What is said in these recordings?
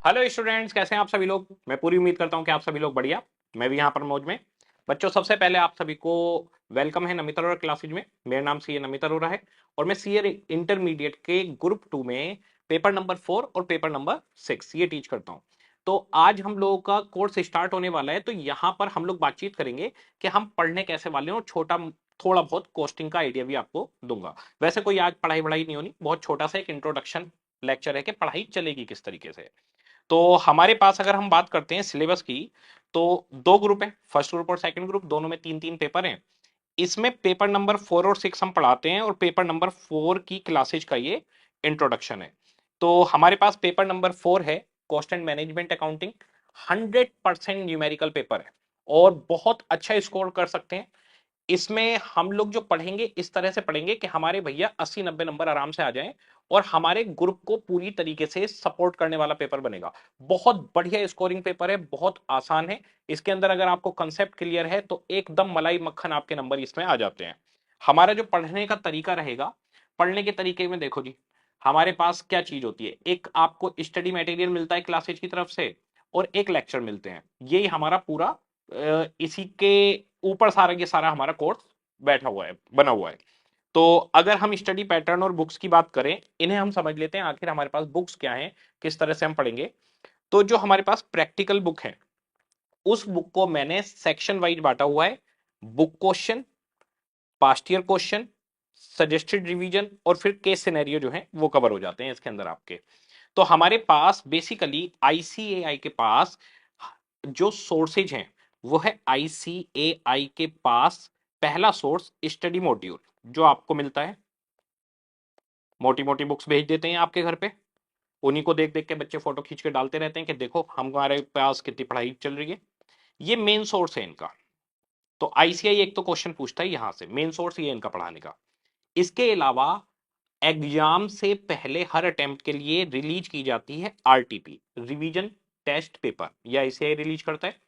Hello students, कैसे हैं आप सभी लोग। मैं पूरी उम्मीद करता हूं कि आप सभी लोग बढ़िया। मैं भी यहाँ पर मौज में। बच्चों, सबसे पहले आप सभी को वेलकम है नमिता अरोड़ा क्लासेज में। मेरा नाम सीए नमिता अरोड़ा है और मैं सीए इंटरमीडिएट के ग्रुप 2 में पेपर नंबर 4 और पेपर नंबर 6 ये टीच करता हूँ। तो आज हम लोगों का कोर्स स्टार्ट होने वाला है, तो यहाँ पर हम लोग बातचीत करेंगे कि हम पढ़ने कैसे वाले हैं और छोटा थोड़ा बहुत कोस्टिंग का आइडिया भी आपको दूंगा। वैसे कोई आज पढ़ाई वढ़ाई नहीं होनी, बहुत छोटा सा एक इंट्रोडक्शन लेक्चर है कि पढ़ाई चलेगी किस तरीके से। तो हमारे पास अगर हम बात करते हैं सिलेबस की, तो दो ग्रुप है, फर्स्ट ग्रुप और सेकंड ग्रुप, दोनों में तीन तीन पेपर हैं। इसमें पेपर नंबर 4 और 6 हम पढ़ाते हैं और पेपर नंबर 4 की क्लासेज का ये इंट्रोडक्शन है। तो हमारे पास पेपर नंबर 4 है cost and management accounting. 100% numerical paper है और बहुत अच्छा स्कोर कर सकते हैं। इसमें हम लोग जो पढ़ेंगे इस तरह से पढ़ेंगे कि हमारे भैया 80-90 नंबर आराम से आ जाएं और हमारे ग्रुप को पूरी तरीके से सपोर्ट करने वाला पेपर बनेगा। बहुत बढ़िया स्कोरिंग पेपर है, बहुत आसान है। इसके अंदर अगर आपको कंसेप्ट क्लियर है तो एकदम मलाई मक्खन आपके नंबर इसमें आ जाते हैं। हमारा जो पढ़ने का तरीका रहेगा, पढ़ने के तरीके में देखो जी, हमारे पास क्या चीज होती है, एक आपको स्टडी मटेरियल मिलता है क्लासेज की तरफ से और एक लेक्चर मिलते हैं। यही हमारा पूरा इसी के ऊपर सारा ये सारा हमारा कोर्स बैठा हुआ है, बना हुआ है। तो अगर हम स्टडी पैटर्न और बुक्स की बात करें, इन्हें हम समझ लेते हैं आखिर हमारे पास बुक्स क्या हैं, किस तरह से हम पढ़ेंगे। तो जो हमारे पास प्रैक्टिकल बुक है, उस बुक को मैंने सेक्शन वाइज बांटा हुआ है। Book question, past year question, suggested revision और फिर केस सिनेरियो जो है वो कवर हो जाते हैं इसके अंदर आपके। तो हमारे पास बेसिकली आईसीएआई के पास जो सोर्सेज हैं वो है, आईसीएआई के पास पहला सोर्स स्टडी मॉड्यूल जो आपको मिलता है, मोटी मोटी बुक्स भेज देते हैं आपके घर पे। उन्हीं को देख देख के बच्चे फोटो खींच के डालते रहते हैं कि देखो हमारे पास कितनी पढ़ाई चल रही है। ये मेन सोर्स है इनका। तो आईसीआई एक तो क्वेश्चन पूछता है यहां से, मेन सोर्स ये इनका पढ़ाने का। इसके अलावा एग्जाम से पहले हर अटेम्प्ट के लिए रिलीज की जाती है आरटीपी, रिवीजन टेस्ट पेपर, या आईसीआई रिलीज करता है।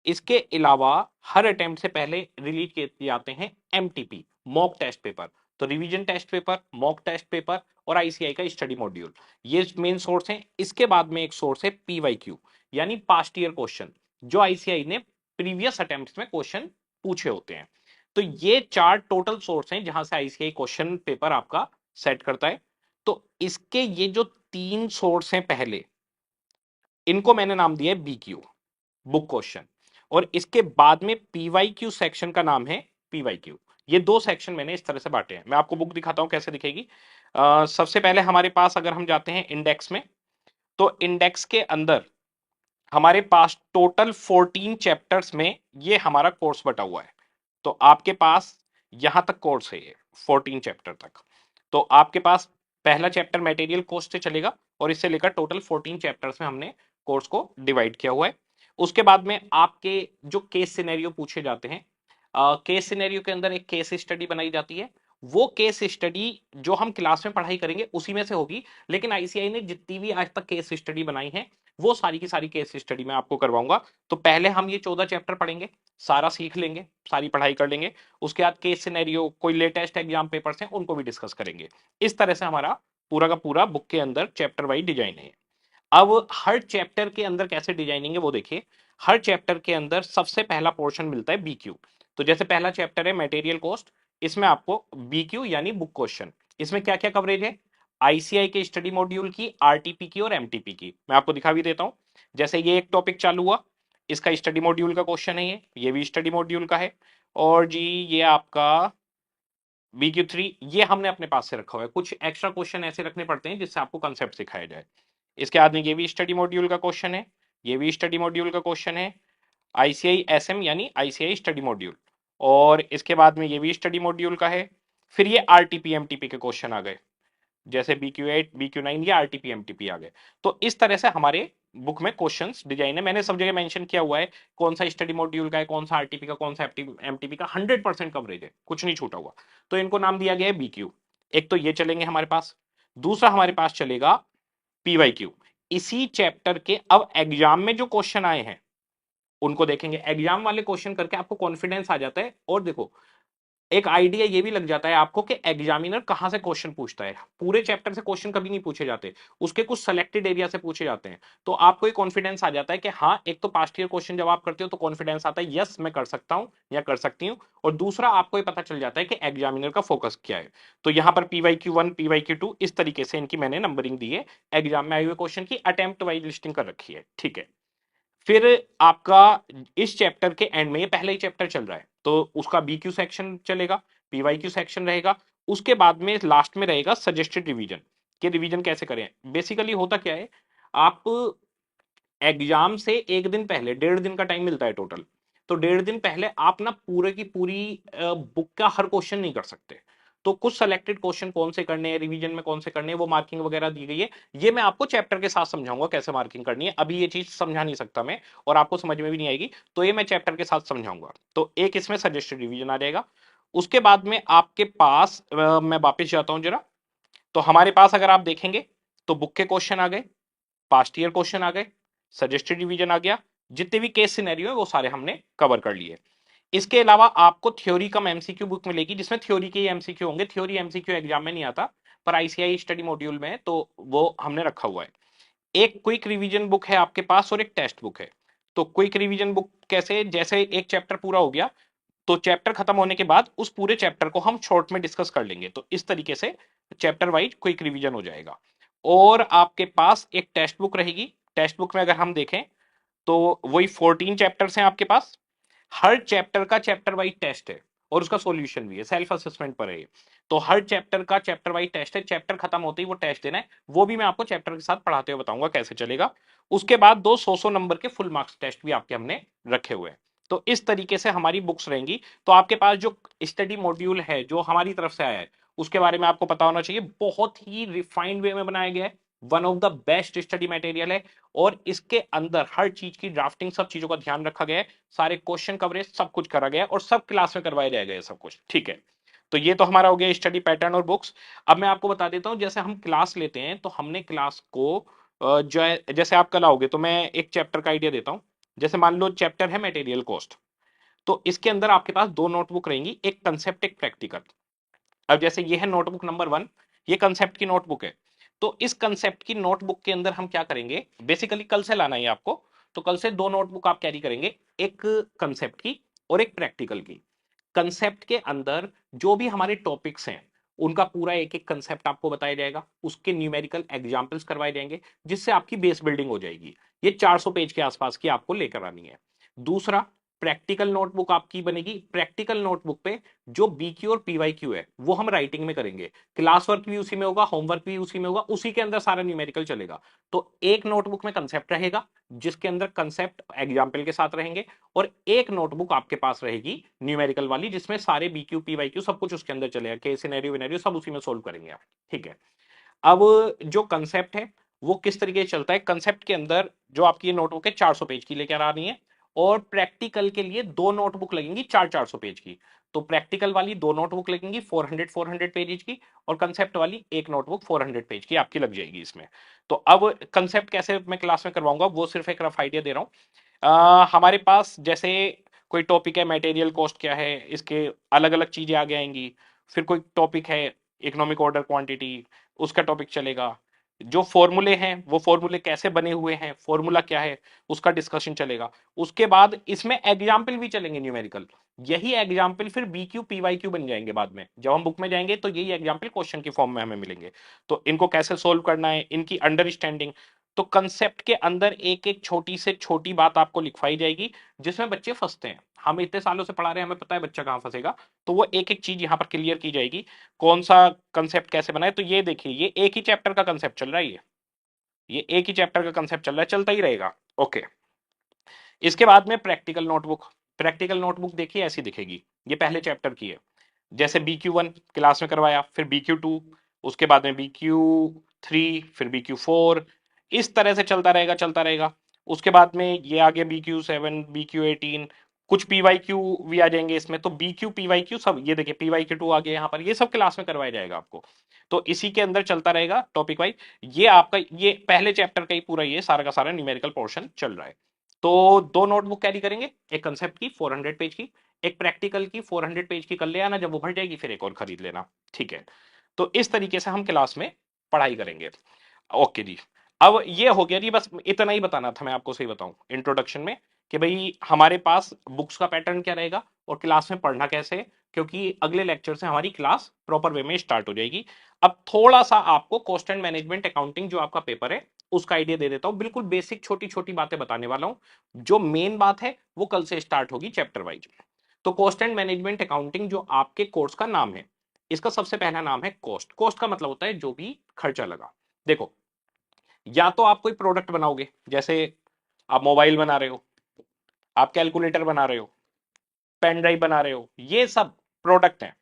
इसके अलावा हर अटेम्प्ट से पहले रिलीज किए जाते हैं एमटीपी, मॉक टेस्ट पेपर। तो revision test paper, mock test paper और आईसीआई का स्टडी मॉड्यूल, ये मेन सोर्स हैं। इसके बाद में एक सोर्स है पीवाईक्यू, यानी पास्ट ईयर क्वेश्चन, जो आईसीआई ने प्रीवियस अटेम्प्ट्स में क्वेश्चन पूछे होते हैं। तो ये चार टोटल सोर्स हैं जहां से आईसीआई क्वेश्चन पेपर आपका सेट करता है। तो इसके ये जो तीन सोर्स हैं पहले, इनको मैंने नाम दिया है बीक्यू, बुक क्वेश्चन। और इसके बाद में पीवाईक्यू सेक्शन का नाम है पीवाईक्यू। ये दो सेक्शन मैंने इस तरह से बांटे हैं। मैं आपको बुक दिखाता हूं कैसे दिखेगी। सबसे पहले हमारे पास अगर हम जाते हैं इंडेक्स में, तो इंडेक्स के अंदर हमारे पास टोटल 14 चैप्टर्स में ये हमारा कोर्स बटा हुआ है। तो आपके पास यहां तक कोर्स है, ये 14 चैप्टर तक। तो आपके पास पहला चैप्टर मटेरियल कोर्स से चलेगा और इससे लेकर टोटल 14 चैप्टर्स में हमने कोर्स को डिवाइड किया हुआ है। उसके बाद में आपके जो केस सिनेरियो पूछे जाते हैं, केस सिनेरियो के अंदर एक केस स्टडी बनाई जाती है। वो केस स्टडी जो हम क्लास में पढ़ाई करेंगे उसी में से होगी, लेकिन आईसीआई ने जितनी भी आज तक केस स्टडी बनाई है वो सारी की सारी केस स्टडी मैं आपको करवाऊंगा। तो पहले हम ये 14 चैप्टर पढ़ेंगे, सारा सीख लेंगे, सारी पढ़ाई कर लेंगे। उसके बाद केस सिनेरियो, कोई लेटेस्ट एग्जाम पेपर्स हैं उनको भी डिस्कस करेंगे। इस तरह से हमारा पूरा का पूरा बुक के अंदर चैप्टर वाइज डिजाइन है। अब हर चैप्टर के अंदर कैसे डिजाइनिंग है वो देखिए। हर चैप्टर के अंदर सबसे पहला पोर्शन मिलता है बीक्यू। तो जैसे पहला चैप्टर है मटेरियल कॉस्ट, इसमें आपको बीक्यू यानी बुक क्वेश्चन, इसमें क्या क्या कवरेज है, आईसीआई के स्टडी मॉड्यूल की, आरटीपी की और एमटीपी की। मैं आपको दिखा भी देता हूं। जैसे ये एक टॉपिक चालू हुआ, इसका स्टडी मॉड्यूल का क्वेश्चन है, ये भी स्टडी मॉड्यूल का है। और जी ये आपका BQ3, ये हमने अपने पास से रखा हुआ है। कुछ एक्स्ट्रा क्वेश्चन ऐसे रखने पड़ते हैं जिससे आपको कंसेप्ट सिखाया जाए। इसके बाद में ये भी स्टडी मॉड्यूल का क्वेश्चन है, ये भी स्टडी मॉड्यूल का क्वेश्चन है, आईसीआई एसएम यानी आईसीआई स्टडी मॉड्यूल। और इसके बाद में ये भी स्टडी मॉड्यूल का है। फिर ये आरटीपी एमटीपी के क्वेश्चन आ गए, जैसे BQ8 BQ9 या आरटीपी एमटीपी आ गए। तो इस तरह से हमारे बुक में क्वेश्चंस डिजाइन है। मैंने सब जगह मेंशन किया हुआ है कौन सा स्टडी मॉड्यूल का है, कौन सा आरटीपी का, कौन सा एमटीपी का। 100% कवरेज है, कुछ नहीं छूटा हुआ। तो इनको नाम दिया गया है बीक्यू। एक तो ये चलेंगे हमारे पास, दूसरा हमारे पास चलेगा पीवाईक्यू। इसी चैप्टर के अब एग्जाम में जो क्वेश्चन आए हैं उनको देखेंगे। एग्जाम वाले क्वेश्चन करके आपको कॉन्फिडेंस आ जाता है। और देखो, एक आइडिया ये भी लग जाता है आपको कि एग्जामिनर कहां से क्वेश्चन पूछता है। पूरे चैप्टर से क्वेश्चन कभी नहीं पूछे जाते, उसके कुछ सेलेक्टेड एरिया से पूछे जाते हैं। तो आपको एक कॉन्फिडेंस आ जाता है कि हाँ, एक तो पास्ट ईयर क्वेश्चन जब आप करते हो तो कॉन्फिडेंस आता है, यस मैं कर सकता हूं या कर सकती हूँ। और दूसरा आपको ये पता चल जाता है कि एग्जामिनर का फोकस क्या है। तो यहाँ पर PYQ1 PYQ2 इस तरीके से इनकी मैंने नंबरिंग दी है, एग्जाम में आए हुए क्वेश्चन की अटेम्प्ट वाइज लिस्टिंग कर रखी है। ठीक है, फिर आपका इस चैप्टर के एंड में, ये पहला ही चैप्टर चल रहा है तो उसका BQ सेक्शन चलेगा, PYQ सेक्शन रहेगा। उसके बाद में लास्ट में रहेगा सजेस्टेड रिवीजन, कि रिवीजन कैसे करें। बेसिकली होता क्या है, आप एग्जाम से एक दिन पहले, 1.5 दिन का टाइम मिलता है टोटल, तो 1.5 दिन पहले आप ना पूरे की पूरी बुक का हर क्वेश्चन नहीं कर सकते। तो कुछ सेलेक्टेड क्वेश्चन कौन से करने हैं, रिवीजन में कौन से करने हैं, वो मार्किंग वगैरह दी गई है। ये मैं आपको चैप्टर के साथ समझाऊंगा कैसे मार्किंग करनी है, अभी ये चीज समझा नहीं सकता मैं, और आपको समझ में भी नहीं आएगी, तो ये मैं चैप्टर के साथ समझाऊंगा। तो एक इसमें सजेस्टेड रिवीजन आ जाएगा। उसके बाद में आपके पास मैं वापिस जाता हूं जरा, तो हमारे पास अगर आप देखेंगे तो बुक के क्वेश्चन आ गए, पास्ट ईयर क्वेश्चन आ गए, सजेस्टेड रिवीजन आ गया, जितने भी केस सिनेरियो है वो सारे हमने कवर कर लिए। इसके अलावा आपको थ्योरी कम एमसीक्यू बुक मिलेगी, जिसमें थ्योरी के एमसीक्यू होंगे। थ्योरी एमसीक्यू एग्जाम में नहीं आता, पर आईसीआई स्टडी मॉड्यूल में है, तो वो हमने रखा हुआ है। एक क्विक रिवीजन बुक है आपके पास और एक टेस्ट बुक है। तो क्विक रिवीजन बुक कैसे, जैसे एक चैप्टर पूरा हो गया तो चैप्टर खत्म होने के बाद उस पूरे चैप्टर को हम शॉर्ट में डिस्कस कर लेंगे, तो इस तरीके से चैप्टर वाइज क्विक रिवीजन हो जाएगा। और आपके पास एक टेक्स्ट बुक रहेगी। टेक्स्ट बुक में अगर हम देखें तो वही 14 चैप्टर्स हैं आपके पास, हर चैप्टर का चैप्टर वाइज टेस्ट है और उसका सॉल्यूशन भी है, सेल्फ असेसमेंट पर है ये। तो हर चैप्टर का चैप्टर वाइज टेस्ट है, चैप्टर खत्म होते ही वो टेस्ट देना है, वो भी मैं आपको चैप्टर के साथ पढ़ाते हुए बताऊंगा कैसे चलेगा। उसके बाद दो 100 नंबर के फुल मार्क्स टेस्ट भी आपके हमने रखे हुए हैं। तो इस तरीके से हमारी बुक्स रहेंगी। तो आपके पास जो स्टडी मॉड्यूल है जो हमारी तरफ से आया है, उसके बारे में आपको पता होना चाहिए, बहुत ही रिफाइंड वे में बनाया गया है, one of the best study material है। और इसके अंदर हर चीज की ड्राफ्टिंग, सब चीजों का ध्यान रखा गया है, सारे क्वेश्चन कवरेज सब कुछ करा गया है और सब क्लास में करवाया जाएगा ये सब कुछ। ठीक है, तो ये तो हमारा हो गया स्टडी पैटर्न और बुक्स। अब मैं आपको बता देता हूं, जैसे हम क्लास लेते हैं तो हमने क्लास को जैसे आप कल आओगे तो मैं एक चैप्टर का आइडिया देता हूं। जैसे मान लो चैप्टर है मटेरियल कॉस्ट, तो इसके अंदर आपके पास दो नोटबुक रहेंगी, एक कंसेप्ट एक प्रैक्टिकल। अब जैसे ये है नोटबुक नंबर 1, ये कंसेप्ट की नोटबुक है। तो इस कंसेप्ट की नोटबुक के अंदर हम क्या करेंगे, बेसिकली कल से लाना है आपको, तो कल से दो नोटबुक आप कैरी करेंगे, एक कंसेप्ट की और एक प्रैक्टिकल की। कंसेप्ट के अंदर जो भी हमारे टॉपिक्स हैं उनका पूरा एक एक कंसेप्ट आपको बताया जाएगा, उसके न्यूमेरिकल एग्जाम्पल्स करवाए जाएंगे, जिससे आपकी बेस बिल्डिंग हो जाएगी। ये 400 पेज के आसपास की आपको लेकर आनी है। दूसरा, प्रैक्टिकल नोटबुक आपकी बनेगी। प्रैक्टिकल नोटबुक पे जो BQ और PYQ है वो हम राइटिंग में करेंगे, क्लास वर्क भी उसी में होगा, होमवर्क भी उसी में होगा, उसी के अंदर सारा न्यूमेरिकल चलेगा। तो एक नोटबुक में कंसेप्ट रहेगा, जिसके अंदर कंसेप्ट एग्जाम्पल के साथ रहेंगे, और एक नोटबुक आपके पास रहेगी न्यूमेरिकल वाली, जिसमें सारे BQ PYQ सब कुछ उसके अंदर चलेगा, केस सिनेरियो विनेरियो सब उसी में सोल्व करेंगे आप। ठीक है, अब जो कंसेप्ट है वो किस तरीके से चलता है, कंसेप्ट के अंदर जो आपकी ये नोटबुक है 400 पेज की लेकर आनी है, और प्रैक्टिकल के लिए दो नोटबुक लगेंगी 400 पेज की। तो प्रैक्टिकल वाली दो नोटबुक लगेंगी 400 पेज की, और कंसेप्ट वाली एक नोटबुक 400 पेज की आपकी लग जाएगी इसमें। तो अब कंसेप्ट कैसे मैं क्लास में करवाऊंगा वो सिर्फ एक रफ आइडिया दे रहा हूं। हमारे पास जैसे कोई टॉपिक है मटेरियल कॉस्ट क्या है, इसके अलग अलग चीजें आगे आएंगी। फिर कोई टॉपिक है इकोनॉमिक ऑर्डर क्वांटिटी, उसका टॉपिक चलेगा। जो फॉर्मूले हैं वो फॉर्मूले कैसे बने हुए हैं, फॉर्मूला क्या है, उसका डिस्कशन चलेगा। उसके बाद इसमें एग्जाम्पल भी चलेंगे न्यूमेरिकल। यही एग्जाम्पल फिर BQ PYQ बन जाएंगे बाद में, जब हम बुक में जाएंगे तो यही एग्जाम्पल क्वेश्चन की फॉर्म में हमें मिलेंगे। तो इनको कैसे सोल्व करना है, इनकी अंडरस्टैंडिंग। तो कंसेप्ट के अंदर एक एक छोटी से छोटी बात आपको लिखवाई जाएगी, जिसमें बच्चे फंसते हैं। हम इतने सालों से पढ़ा रहे हैं, हमें पता है बच्चा कहाँ फंसेगा। तो वो एक एक चीज यहाँ पर क्लियर की जाएगी, कौन सा कंसेप्ट कैसे बनाए। तो ये देखिए, ये एक ही चैप्टर का कंसेप्ट चल रहा है, ये एक ही चैप्टर का कंसेप्ट चल रहा है, चलता ही रहेगा। ओके, इसके बाद में प्रैक्टिकल नोटबुक। प्रैक्टिकल नोटबुक देखिए ऐसी दिखेगी, ये पहले चैप्टर की है। जैसे BQ1 क्लास में करवाया, फिर BQ2, उसके बाद में BQ3, फिर BQ4, इस तरह से चलता रहेगा चलता रहेगा। उसके बाद में ये आ गया BQ7, BQ18, कुछ PYQ भी आ जाएंगे इसमें। तो BQ PYQ सब, ये देखिए PYQ2 आ गया यहाँ पर, ये सब क्लास में करवाया जाएगा आपको। तो इसी के अंदर चलता रहेगा टॉपिक वाइज। ये आपका ये पहले चैप्टर का ही पूरा ये सारा का सारा न्यूमेरिकल पोर्शन चल रहा है। तो दो नोटबुक कैरी करेंगे, एक कंसेप्ट की 400 पेज की, एक प्रैक्टिकल की 400 पेज की कर ले आना, जब वो भर जाएगी फिर एक और खरीद लेना, ठीक है। तो इस तरीके से हम क्लास में पढ़ाई करेंगे। ओके जी। अब ये हो गया जी, बस इतना ही बताना था मैं आपको, सही बताऊं इंट्रोडक्शन में, कि भाई हमारे पास बुक्स का पैटर्न क्या रहेगा और क्लास में पढ़ना कैसे है, क्योंकि अगले लेक्चर से हमारी क्लास प्रॉपर वे में स्टार्ट हो जाएगी। अब थोड़ा सा आपको कॉस्ट एंड मैनेजमेंट अकाउंटिंग जो आपका पेपर है उसका आइडिया दे देता हूं, बिल्कुल बेसिक छोटी छोटी बातें बताने वाला हूं। जो मेन बात है वो कल से स्टार्ट होगी चैप्टर वाइज। तो कॉस्ट एंड मैनेजमेंट अकाउंटिंग जो आपके कोर्स का नाम है, इसका सबसे पहला नाम है कॉस्ट। कॉस्ट का मतलब होता है जो भी खर्चा लगा। देखो, या तो आप कोई प्रोडक्ट बनाओगे, जैसे आप मोबाइल बना रहे हो, आप कैलकुलेटर बना रहे हो, पेन ड्राइव बना रहे हो, ये सब प्रोडक्ट हैं।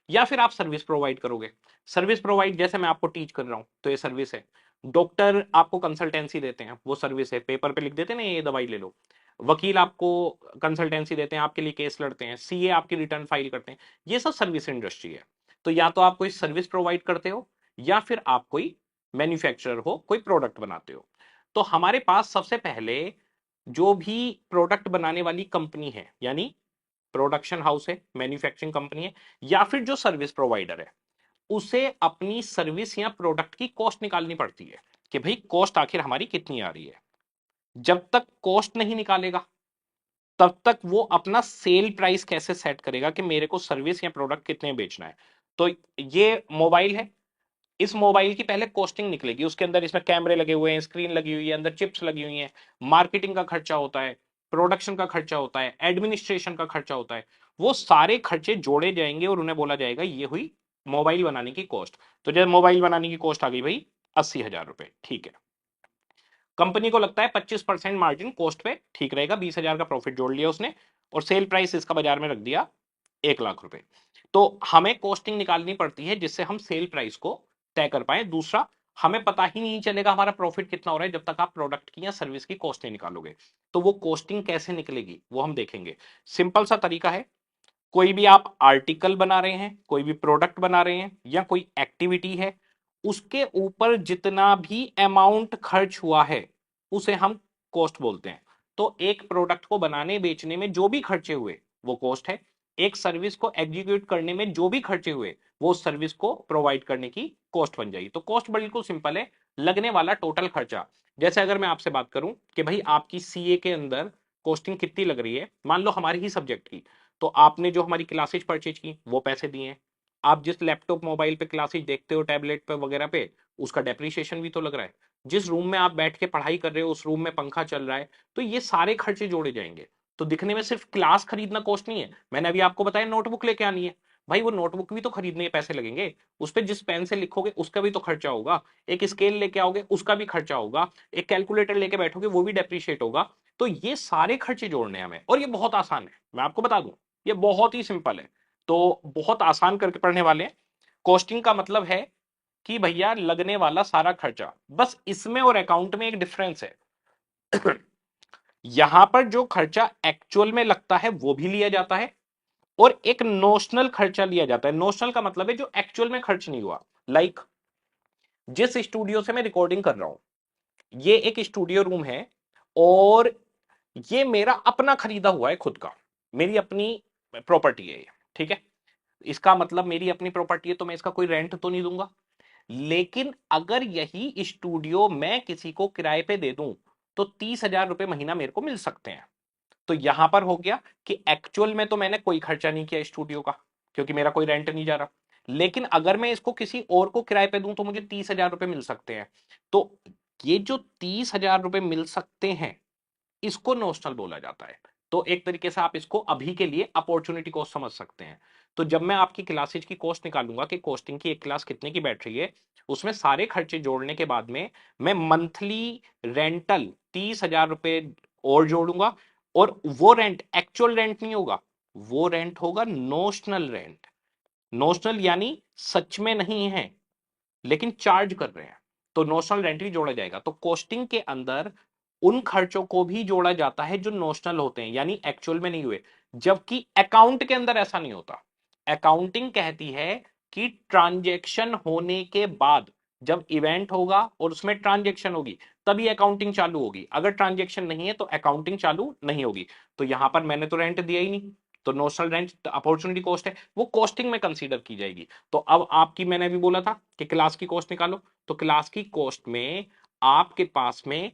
या फिर आप सर्विस प्रोवाइड करोगे। सर्विस प्रोवाइड जैसे मैं आपको टीच कर रहा हूं तो ये सर्विस है। डॉक्टर आपको कंसल्टेंसी देते हैं, वो सर्विस है। पेपर पे लिख देते हैं ना ये दवाई ले लो। वकील आपको कंसल्टेंसी देते हैं, आपके लिए केस लड़ते हैं। सीए आपकी रिटर्न फाइल करते हैं। ये सब सर्विस इंडस्ट्री है। तो या तो आप कोई सर्विस प्रोवाइड करते हो या फिर आप कोई मैन्युफैक्चरर हो, कोई प्रोडक्ट बनाते हो। तो हमारे पास सबसे पहले जो भी प्रोडक्ट बनाने वाली कंपनी है, यानी प्रोडक्शन हाउस है, मैन्युफैक्चरिंग कंपनी है, या फिर जो सर्विस प्रोवाइडर है, उसे अपनी सर्विस या प्रोडक्ट की कॉस्ट निकालनी पड़ती है कि भाई कॉस्ट आखिर हमारी कितनी आ रही है। जब तक कॉस्ट नहीं निकालेगा तब तक वो अपना सेल प्राइस कैसे सेट करेगा कि मेरे को सर्विस या प्रोडक्ट कितने बेचना है। तो ये मोबाइल है, इस मोबाइल की पहले कॉस्टिंग निकलेगी, उसके अंदर इसमें कैमरे लगे हुए हैं, स्क्रीन लगी हुई है, अंदर चिप्स लगी हुई हैं, मार्केटिंग का खर्चा होता है, प्रोडक्शन का खर्चा होता है, एडमिनिस्ट्रेशन का खर्चा होता है। वो सारे खर्चे जोड़े जाएंगे और उन्हें बोला जाएगा ये हुई मोबाइल बनाने की कॉस्ट। तो जब मोबाइल बनाने की कॉस्ट आ गई भाई 80,000 रुपए, ठीक है। कंपनी को लगता है 25% मार्जिन कॉस्ट पे ठीक रहेगा, 20,000 का प्रॉफिट जोड़ लिया उसने, और सेल प्राइस इसका बाजार में रख दिया 1 लाख रुपए। तो हमें कॉस्टिंग निकालनी पड़ती है जिससे हम सेल प्राइस को तय कर पाए। दूसरा, हमें पता ही नहीं चलेगा हमारा प्रॉफिट कितना हो रहा है जब तक आप प्रोडक्ट की या सर्विस की कॉस्ट नहीं निकालोगे। तो वो कॉस्टिंग कैसे निकलेगी वो हम देखेंगे। सिंपल सा तरीका है, कोई भी आप आर्टिकल बना रहे हैं, कोई भी प्रोडक्ट बना रहे हैं या कोई एक्टिविटी है, उसके ऊपर जितना भी अमाउंट खर्च हुआ है उसे हम कॉस्ट बोलते हैं। तो एक प्रोडक्ट को बनाने बेचने में जो भी खर्चे हुए वो कॉस्ट है। एक सर्विस को एग्जीक्यूट करने में जो भी खर्चे हुए वो सर्विस को प्रोवाइड करने की कॉस्ट बन जाएगी। तो कॉस्ट बिल्कुल सिंपल है, लगने वाला टोटल खर्चा। जैसे अगर मैं आपसे बात करूं कि भाई आपकी सीए के अंदर कॉस्टिंग कितनी लग रही है, मान लो हमारे ही सब्जेक्ट की, तो आपने जो हमारी क्लासेज परचेज की वो पैसे दिए हैं। आप जिस लैपटॉप मोबाइल पे क्लासेज देखते हो, टैबलेट पे वगैरह पे, उसका डेप्रिसिएशन भी तो लग रहा है। जिस रूम में आप बैठ के पढ़ाई कर रहे हो उस रूम में पंखा चल रहा है। तो ये सारे खर्चे जोड़े जाएंगे। तो दिखने में सिर्फ क्लास खरीदना कॉस्ट नहीं है। मैंने अभी आपको बताया नोटबुक लेके आनी है, भाई वो नोटबुक भी तो खरीदने के पैसे लगेंगे। उस पर जिस पेन से लिखोगे उसका भी तो खर्चा होगा। एक स्केल लेके आओगे उसका भी खर्चा होगा। एक कैलकुलेटर लेके बैठोगे वो भी डेप्रिशिएट होगा। तो ये सारे खर्चे जोड़ने हैं हमें, और ये बहुत आसान है, मैं आपको बता दूं, ये बहुत ही सिंपल है। तो बहुत आसान करके पढ़ने वाले हैं। कॉस्टिंग का मतलब है कि भैया लगने वाला सारा खर्चा। बस इसमें और अकाउंट में एक डिफरेंस है। यहां पर जो खर्चा एक्चुअल में लगता है वो भी लिया जाता है, और एक नोशनल खर्चा लिया जाता है। नोशनल का मतलब है जो एक्चुअल में खर्च नहीं हुआ। लाइक जिस स्टूडियो से मैं रिकॉर्डिंग कर रहा हूं, ये एक स्टूडियो रूम है, और ये मेरा अपना खरीदा हुआ है खुद का, मेरी अपनी प्रॉपर्टी है ये, ठीक है। इसका मतलब मेरी अपनी प्रॉपर्टी है तो मैं इसका कोई रेंट तो नहीं दूंगा। लेकिन अगर यही स्टूडियो मैं किसी को किराए पे दे दूं तो 30,000 रुपए महीना मेरे को मिल सकते हैं। तो यहां पर हो गया कि एक्चुअल में तो मैंने कोई खर्चा नहीं किया स्टूडियो का, क्योंकि मेरा कोई रेंट नहीं जा रहा। लेकिन अगर मैं इसको किसी और को किराए पे दूं तो मुझे 30,000 रुपए मिल सकते हैं। तो ये जो 30,000 रुपए मिल सकते हैं इसको नोशनल बोला जाता है। तो एक तरीके से आप इसको अभी के लिए अपॉर्चुनिटी कॉस्ट समझ सकते हैं। तो जब मैं आपकी क्लासेज की कॉस्ट निकालूंगा कि कॉस्टिंग की एक क्लास कितने की बैठ रही है, उसमें सारे खर्चे जोड़ने के बाद में मैं मंथली रेंटल 30,000 रुपए और जोड़ूंगा। और वो रेंट एक्चुअल रेंट नहीं होगा, वो रेंट होगा नोशनल रेंट। नोशनल यानी सच में नहीं है लेकिन चार्ज कर रहे हैं, तो नोशनल रेंट भी जोड़ा जाएगा। तो कॉस्टिंग के अंदर उन खर्चों को भी जोड़ा जाता है जो नोशनल होते हैं, यानी एक्चुअल में नहीं हुए। जबकि अकाउंट के अंदर ऐसा नहीं होता। अकाउंटिंग कहती है कि ट्रांजैक्शन होने के बाद, जब इवेंट होगा और उसमें ट्रांजैक्शन होगी तभी अकाउंटिंग चालू होगी। अगर ट्रांजैक्शन नहीं है तो अकाउंटिंग चालू नहीं होगी। तो यहां पर मैंने तो रेंट दिया ही नहीं, तो नोशनल रेंट अपॉर्चुनिटी कॉस्ट है, वो कॉस्टिंग में कंसीडर की जाएगी। तो अब आपकी, मैंने अभी बोला था कि क्लास की कॉस्ट निकालो, तो क्लास की कॉस्ट में आपके पास में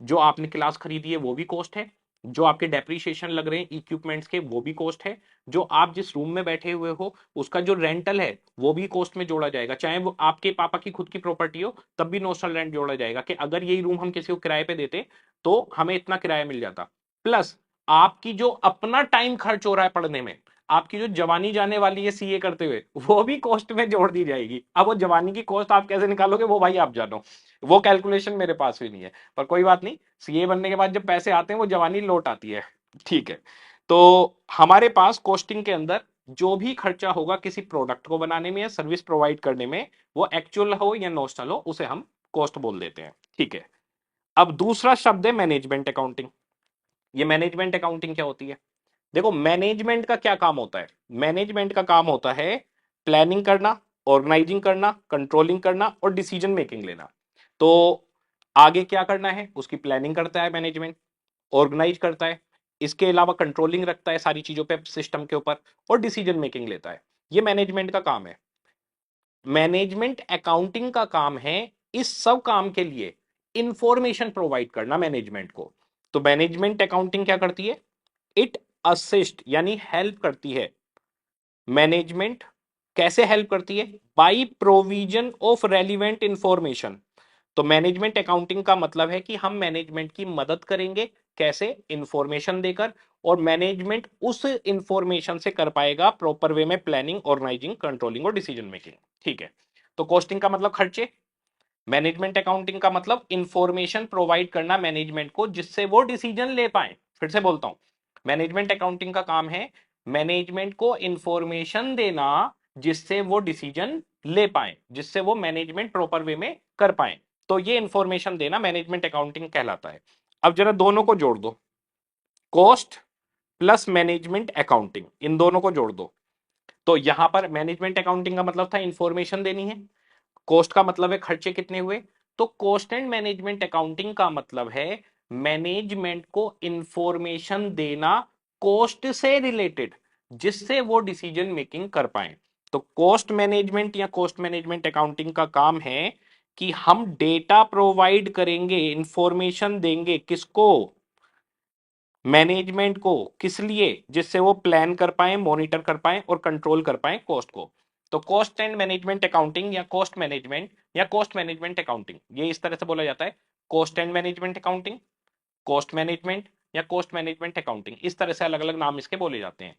जो आपने क्लास खरीदी है वो भी कॉस्ट है, जो आपके डेप्रीशिएशन लग रहे हैं इक्विपमेंट्स के वो भी कॉस्ट है, जो आप जिस रूम में बैठे हुए हो उसका जो रेंटल है वो भी कॉस्ट में जोड़ा जाएगा, चाहे वो आपके पापा की खुद की प्रॉपर्टी हो तब भी नोशनल रेंट जोड़ा जाएगा कि अगर यही रूम हम किसी को किराए पे देते तो हमें इतना किराया मिल जाता। प्लस आपकी जो अपना टाइम खर्च हो रहा है पढ़ने में, आपकी जो जवानी जाने वाली है सीए करते हुए, वो भी कॉस्ट में जोड़ दी जाएगी। अब वो जवानी की कॉस्ट आप कैसे निकालोगे वो भाई आप जानो, वो कैलकुलेशन मेरे पास भी नहीं है, पर कोई बात नहीं, सीए बनने के बाद जब पैसे आते हैं वो जवानी लौट आती है। ठीक है, तो हमारे पास कॉस्टिंग के अंदर जो भी खर्चा होगा किसी प्रोडक्ट को बनाने में या सर्विस प्रोवाइड करने में, वो एक्चुअल हो या नॉमिनल हो, उसे हम कॉस्ट बोल देते हैं। ठीक है, अब दूसरा शब्द है मैनेजमेंट अकाउंटिंग। ये मैनेजमेंट अकाउंटिंग क्या होती है? देखो, मैनेजमेंट का क्या काम होता है? मैनेजमेंट का काम होता है प्लानिंग करना, ऑर्गेनाइजिंग करना, कंट्रोलिंग करना और डिसीजन मेकिंग लेना। तो आगे क्या करना है उसकी प्लानिंग करता है मैनेजमेंट, ऑर्गेनाइज करता है, इसके अलावा कंट्रोलिंग रखता है सारी चीजों पे सिस्टम के ऊपर, और डिसीजन मेकिंग लेता है। ये मैनेजमेंट का काम है। मैनेजमेंट अकाउंटिंग का काम है इस सब काम के लिए इंफॉर्मेशन प्रोवाइड करना मैनेजमेंट को। तो मैनेजमेंट अकाउंटिंग क्या करती है? इट असिस्ट यानी हेल्प करती है। मैनेजमेंट कैसे हेल्प करती है? By provision of relevant information. तो मैनेजमेंट अकाउंटिंग का मतलब है कि हम मैनेजमेंट की मदद करेंगे, कैसे? इंफॉर्मेशन देकर, और मैनेजमेंट उस इंफॉर्मेशन से कर पाएगा प्रॉपर वे में प्लानिंग, ऑर्गेनाइजिंग, कंट्रोलिंग और डिसीजन मेकिंग। ठीक है, तो कॉस्टिंग का मतलब खर्चे, मैनेजमेंट अकाउंटिंग का मतलब इंफॉर्मेशन प्रोवाइड करना मैनेजमेंट को जिससे वो डिसीजन ले पाए। फिर से बोलता हूं, मैनेजमेंट अकाउंटिंग का काम है मैनेजमेंट को इंफॉर्मेशन देना जिससे वो डिसीजन ले पाए, जिससे वो मैनेजमेंट प्रॉपर वे में कर पाए। तो ये इंफॉर्मेशन देना मैनेजमेंट अकाउंटिंग कहलाता है। अब जरा दोनों को जोड़ दो, कॉस्ट प्लस मैनेजमेंट अकाउंटिंग, इन दोनों को जोड़ दो। तो यहां पर मैनेजमेंट अकाउंटिंग का मतलब था इंफॉर्मेशन देनी है, कॉस्ट का मतलब है खर्चे कितने हुए। तो कॉस्ट एंड मैनेजमेंट अकाउंटिंग का मतलब है मैनेजमेंट को इंफॉर्मेशन देना कॉस्ट से रिलेटेड, जिससे वो डिसीजन मेकिंग कर पाए। तो कॉस्ट मैनेजमेंट या कॉस्ट मैनेजमेंट अकाउंटिंग का काम है कि हम डेटा प्रोवाइड करेंगे, इंफॉर्मेशन देंगे किसको? मैनेजमेंट को। किस लिए? जिससे वो प्लान कर पाए, मॉनिटर कर पाए और कंट्रोल कर पाए कॉस्ट को। तो कॉस्ट एंड मैनेजमेंट अकाउंटिंग या कॉस्ट मैनेजमेंट या कॉस्ट मैनेजमेंट अकाउंटिंग, ये इस तरह से बोला जाता है, cost and management accounting, cost management या कॉस्ट मैनेजमेंट अकाउंटिंग, इस तरह से अलग अलग नाम इसके बोले जाते हैं।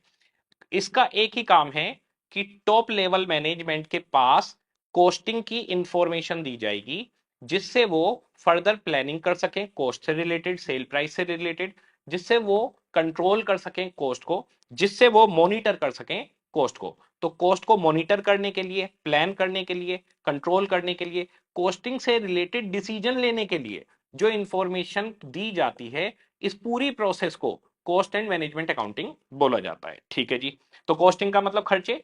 इसका एक ही काम है कि टॉप लेवल मैनेजमेंट के पास कॉस्टिंग की इंफॉर्मेशन दी जाएगी जिससे वो फर्दर प्लानिंग कर सके कॉस्ट से रिलेटेड, सेल प्राइस से रिलेटेड, जिससे वो कंट्रोल कर सकें कॉस्ट को, जिससे वो मॉनिटर कर सकें कॉस्ट को। तो कॉस्ट को मॉनिटर करने के लिए, प्लान करने के लिए, कंट्रोल करने के लिए, कॉस्टिंग से रिलेटेड डिसीजन लेने के लिए जो इंफॉर्मेशन दी जाती है, इस पूरी प्रोसेस को कॉस्ट एंड मैनेजमेंट अकाउंटिंग बोला जाता है। ठीक है जी, तो कॉस्टिंग का मतलब खर्चे,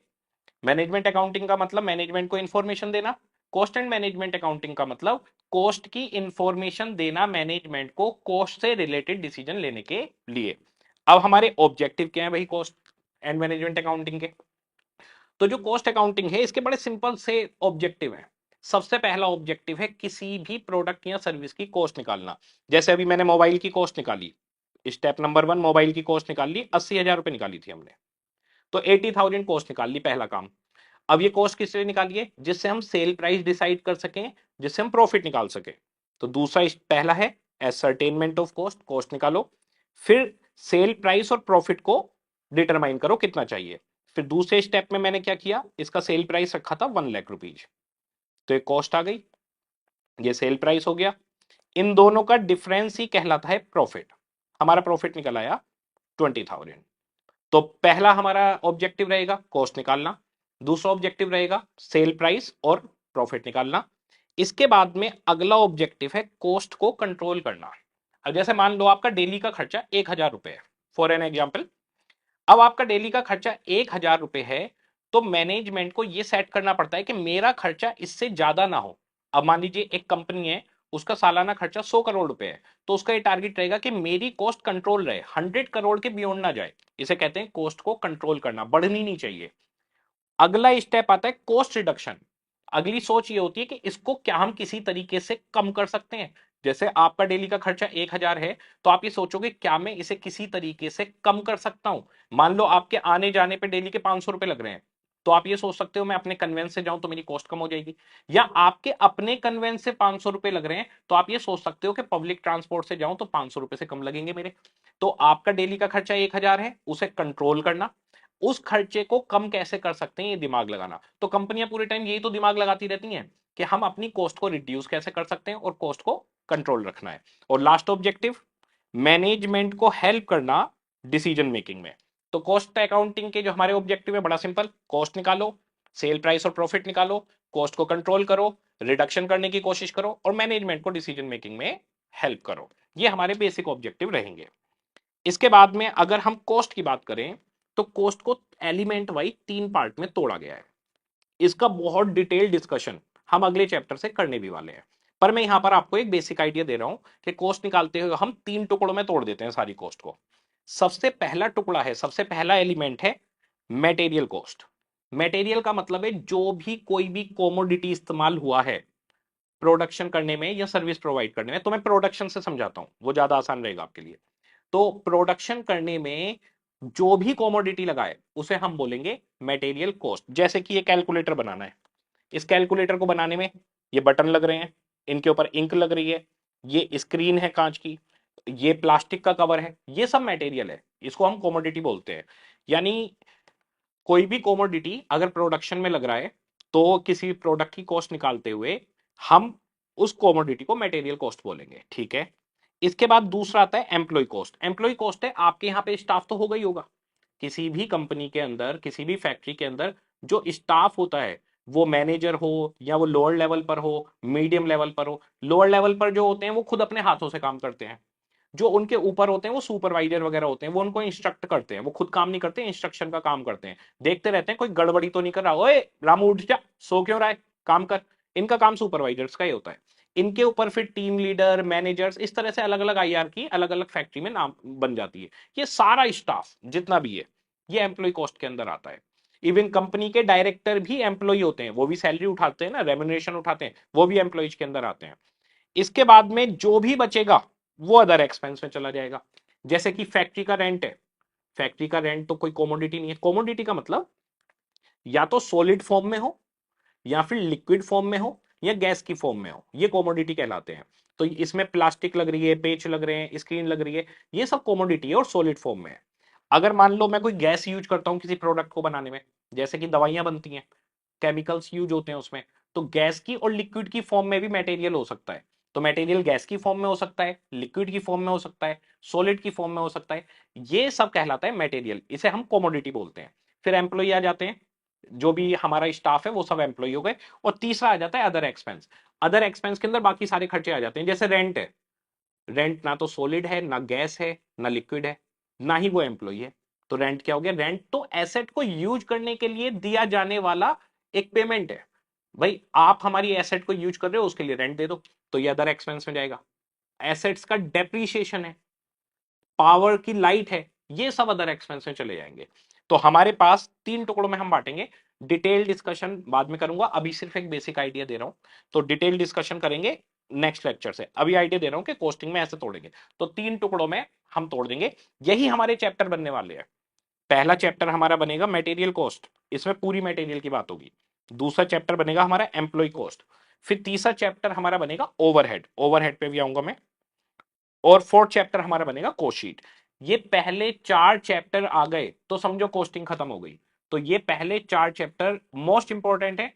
मैनेजमेंट अकाउंटिंग का मतलब मैनेजमेंट को इंफॉर्मेशन देना, कॉस्ट एंड मैनेजमेंट अकाउंटिंग का मतलब कॉस्ट की इंफॉर्मेशन देना मैनेजमेंट को कॉस्ट से रिलेटेड डिसीजन लेने के लिए। अब हमारे ऑब्जेक्टिव क्या है भाई कॉस्ट एंड मैनेजमेंट अकाउंटिंग के? तो जो कॉस्ट अकाउंटिंग है इसके बड़े सिंपल से ऑब्जेक्टिव है। सबसे पहला ऑब्जेक्टिव है किसी भी प्रोडक्ट या सर्विस की कॉस्ट निकालना। जैसे अभी मैंने मोबाइल की कॉस्ट निकाली, स्टेप नंबर 1, मोबाइल की कॉस्ट निकाल ली, 80,000 रुपए निकाली थी हमने, तो 80,000 कॉस्ट निकाल ली, पहला काम। अब ये कॉस्ट किस लिए निकालिए? जिससे हम सेल प्राइस डिसाइड कर सकें, जिससे हम प्रॉफिट निकाल सके। तो दूसरा पहला है एसरटेनमेंट ऑफ कॉस्ट, कॉस्ट निकालो। फिर सेल प्राइस और प्रॉफिट को डिटरमाइन करो कितना चाहिए। फिर दूसरे स्टेप में मैंने क्या किया, इसका सेल प्राइस रखा था 1,00,000 रुपीज, तो एक कॉस्ट आ गई, ये सेल प्राइस हो गया। इन दोनों का डिफरेंस ही कहलाता है प्रॉफिट। हमारा प्रॉफिट निकल आया 20,000। तो पहला हमारा ऑब्जेक्टिव रहेगा कॉस्ट निकालना, दूसरा ऑब्जेक्टिव रहेगा सेल प्राइस और प्रॉफिट निकालना। इसके बाद में अगला ऑब्जेक्टिव है कॉस्ट को कंट्रोल करना। अब जैसे मान लो आपका डेली का खर्चा 1,000 रुपए है, फॉर एन एग्जाम्पल। अब आपका डेली का खर्चा 1,000 रुपए है, तो मैनेजमेंट को यह सेट करना पड़ता है कि मेरा खर्चा इससे ज्यादा ना हो। अब मान लीजिए एक कंपनी है, उसका सालाना खर्चा 100 करोड़ रुपए है, तो उसका ये टारगेट रहेगा कि मेरी कॉस्ट कंट्रोल रहे, 100 करोड़ के बियॉन्ड ना जाए। इसे कहते हैं कॉस्ट को कंट्रोल करना, बढ़नी नहीं चाहिए। अगला स्टेप आता है कॉस्ट रिडक्शन। अगली सोच ये होती है कि इसको क्या हम किसी तरीके से कम कर सकते हैं। जैसे आपका डेली का खर्चा 1,000 है, तो आप ये सोचोगे क्या मैं इसे किसी तरीके से कम कर सकता हूं। मान लो आपके आने जाने पे डेली के 500 रुपए लग रहे हैं, तो आप ये सोच सकते हो मैं अपने कन्वेंस से जाऊं तो मेरी कॉस्ट कम हो जाएगी। या आपके अपने कन्वेंस से 500 रुपए लग रहे हैं, तो आप ये सोच सकते हो कि पब्लिक ट्रांसपोर्ट से जाऊं तो 500 रुपए से कम लगेंगे मेरे। तो आपका डेली का खर्चा 1,000 है, उसे कंट्रोल करना, उस खर्चे को कम कैसे कर सकते हैं ये दिमाग लगाना। तो कंपनियां पूरे टाइम यही तो दिमाग लगाती रहती हैं कि हम अपनी कॉस्ट को रिड्यूस कैसे कर सकते हैं और कॉस्ट को कंट्रोल रखना है। और लास्ट ऑब्जेक्टिव, मैनेजमेंट को हेल्प करना डिसीजन मेकिंग में। तो कॉस्ट अकाउंटिंग के जो हमारे ऑब्जेक्टिव है बड़ा सिंपल, कॉस्ट निकालो, सेल प्राइस और प्रॉफिट निकालो, कॉस्ट को कंट्रोल करो, रिडक्शन करने की कोशिश करो और मैनेजमेंट को डिसीजन मेकिंग में हेल्प करो। ये हमारे बेसिक ऑब्जेक्टिव रहेंगे। इसके बाद में अगर हम कॉस्ट की बात करें, तो कॉस्ट को एलिमेंट वाइज 3 पार्ट में तोड़ा गया है। इसका बहुत डिटेल डिस्कशन हम अगले चैप्टर से करने भी वाले हैं, पर मैं यहां पर आपको एक बेसिक आइडिया दे रहा हूं कि कॉस्ट निकालते हुए हम 3 टुकड़ों में तोड़ देते हैं सारी कॉस्ट को। सबसे पहला टुकड़ा है, सबसे पहला एलिमेंट है मटेरियल कॉस्ट। मटेरियल का मतलब है जो भी कोई भी कोमोडिटी इस्तेमाल हुआ है प्रोडक्शन करने में या सर्विस प्रोवाइड करने में। तो मैं प्रोडक्शन से समझाता हूं, वो ज्यादा आसान रहेगा आपके लिए। तो प्रोडक्शन करने में जो भी कॉमोडिटी लगाए उसे हम बोलेंगे मटेरियल कॉस्ट। जैसे कि ये कैलकुलेटर बनाना है, इस कैलकुलेटर को बनाने में ये बटन लग रहे हैं, इनके ऊपर इंक लग रही है, ये स्क्रीन है कांच की, ये प्लास्टिक का कवर है, ये सब मटेरियल है, इसको हम कॉमोडिटी बोलते हैं। यानी कोई भी कॉमोडिटी अगर प्रोडक्शन में लग रहा है, तो किसी प्रोडक्ट की कॉस्ट निकालते हुए हम उस कॉमोडिटी को मटेरियल कॉस्ट बोलेंगे, ठीक है। इसके बाद दूसरा आता है एम्प्लॉय कॉस्ट। एम्प्लॉय कॉस्ट है आपके यहाँ पे स्टाफ तो होगा ही होगा, किसी भी कंपनी के अंदर, किसी भी फैक्ट्री के अंदर जो स्टाफ होता है, वो मैनेजर हो या वो लोअर लेवल पर हो, मीडियम लेवल पर हो। लोअर लेवल पर जो होते हैं वो खुद अपने हाथों से काम करते हैं, जो उनके ऊपर होते हैं वो सुपरवाइजर वगैरह होते हैं, वो उनको इंस्ट्रक्ट करते हैं, वो खुद काम नहीं करते, इंस्ट्रक्शन का काम करते हैं, देखते रहते हैं कोई गड़बड़ी तो नहीं कर रहा, ओए रामू उठ जा, सो क्यों रहा है, काम कर। इनका काम सुपरवाइजर्स का ही होता है। इनके ऊपर फिर टीम लीडर, मैनेजर्स, इस तरह से अलग अलग आईआर की अलग अलग फैक्ट्री में नाम बन जाती है। ये सारा स्टाफ जितना भी है ये एम्प्लॉय कॉस्ट के अंदर आता है। इवन कंपनी के डायरेक्टर भी एम्प्लॉय होते हैं, वो भी सैलरी उठाते हैं ना, रेम्युनरेशन उठाते हैं, वो भी एम्प्लॉयज के अंदर आते हैं। इसके बाद में जो भी बचेगा वो अदर एक्सपेंस में चला जाएगा। जैसे कि फैक्ट्री का रेंट है, फैक्ट्री का रेंट तो कोई कॉमोडिटी नहीं है। कॉमोडिटी का मतलब या तो सॉलिड फॉर्म में हो, या फिर लिक्विड फॉर्म में हो, या गैस की फॉर्म में हो, ये कॉमोडिटी कहलाते हैं। तो इसमें प्लास्टिक लग रही है, पेच लग रहे हैं, स्क्रीन लग रही है, ये सब कॉमोडिटी है और सॉलिड फॉर्म में है। अगर मान लो मैं कोई गैस यूज करता हूं किसी प्रोडक्ट को बनाने में, जैसे कि दवाइयां बनती हैं, केमिकल्स यूज होते हैं उसमें, तो गैस की और लिक्विड की फॉर्म में भी मटेरियल हो सकता है। तो मटेरियल गैस की फॉर्म में हो सकता है, लिक्विड की फॉर्म में हो सकता है, सॉलिड की फॉर्म में हो सकता है। ये सब कहलाता है मटेरियल, इसे हम कॉमोडिटी बोलते हैं। फिर एम्प्लॉय आ जाते हैं, जो भी हमारा स्टाफ है वो सब एम्प्लॉय हो गए। और तीसरा आ जाता है अदर एक्सपेंस। अदर एक्सपेंस के अंदर बाकी सारे खर्चे आ जाते हैं, जैसे रेंट है, रेंट ना तो सॉलिड है, ना गैस है, ना लिक्विड है, ना ही वो एम्प्लॉय है। तो रेंट क्या हो गया, रेंट तो एसेट को यूज करने के लिए दिया जाने वाला एक पेमेंट है। भाई आप हमारी एसेट को यूज कर रहे हो, उसके लिए रेंट दे दो, तो ये अदर एक्सपेंस में जाएगा। एसेट्स का डेप्रीशिएशन है, पावर की लाइट है, ये सब अदर एक्सपेंस में चले जाएंगे। तो हमारे पास 3 टुकड़ों में हम बांटेंगे। डिटेल डिस्कशन बाद में करूंगा, अभी सिर्फ एक बेसिक आइडिया दे रहा हूं। तो डिटेल डिस्कशन करेंगे नेक्स्ट लेक्चर से, अभी आइडिया दे रहा हूं कि कोस्टिंग में ऐसे तोड़ेंगे। तो 3 टुकड़ों में हम तोड़ देंगे, यही हमारे चैप्टर बनने वाले हैं। पहला चैप्टर हमारा बनेगा मटेरियल कॉस्ट, इसमें पूरी मटेरियल की बात होगी। दूसरा चैप्टर बनेगा हमारा एम्प्लॉय कॉस्ट। फिर तीसरा चैप्टर हमारा बनेगा ओवरहेड, ओवरहेड पे भी आऊंगा मैं। और फोर्थ चैप्टर हमारा बनेगा कोशीट। ये पहले 4 चैप्टर आ गए तो समझो कोस्टिंग खत्म हो गई। तो ये पहले 4 चैप्टर मोस्ट इंपॉर्टेंट है,